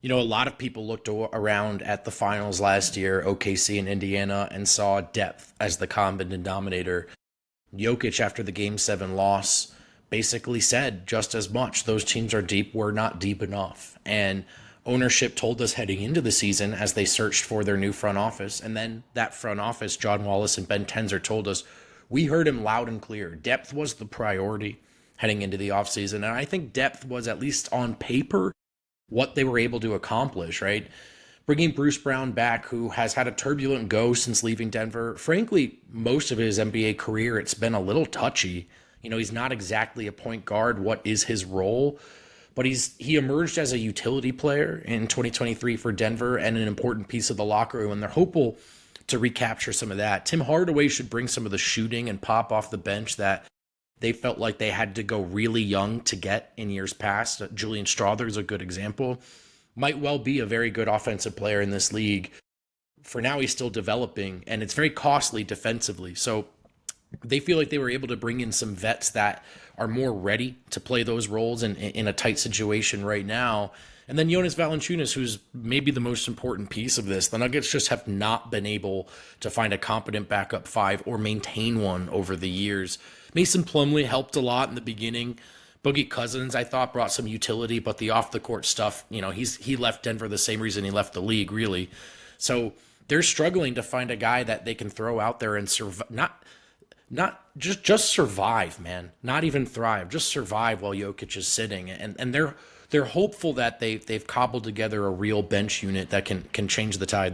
A lot of people looked around at the finals last year, OKC and Indiana, and saw depth as the common denominator. Jokic, after the Game 7 loss, basically said just as much. Those teams are deep. We're not deep enough. And ownership told us heading into the season as they searched for their new front office. And then that front office, John Wallace and Ben Tenzer, told us we heard him loud and clear. Depth was the priority heading into the offseason. And I think depth was, at least on paper, what they were able to accomplish, right? Bringing Bruce Brown back, who has had a turbulent go since leaving Denver. Frankly, most of his NBA career, it's been a little touchy. He's not exactly a point guard. What is his role? But he emerged as a utility player in 2023 for Denver and an important piece of the locker room, and they're hopeful to recapture some of that. Tim Hardaway should bring some of the shooting and pop off the bench that they felt like they had to go really young to get in years past. Julian Strawther is a good example. Might well be a very good offensive player in this league. For now, he's still developing, and it's very costly defensively. So they feel like they were able to bring in some vets that are more ready to play those roles in a tight situation right now. And then Jonas Valanciunas, who's maybe the most important piece of this. The Nuggets just have not been able to find a competent backup five or maintain one over the years. Mason Plumlee helped a lot in the beginning. Boogie Cousins, I thought, brought some utility, but the off-the-court stuff, he left Denver the same reason he left the league, really. So they're struggling to find a guy that they can throw out there and not just survive, man. Not even thrive, just survive while Jokic is sitting. And they're hopeful that they've cobbled together a real bench unit that can change the tide.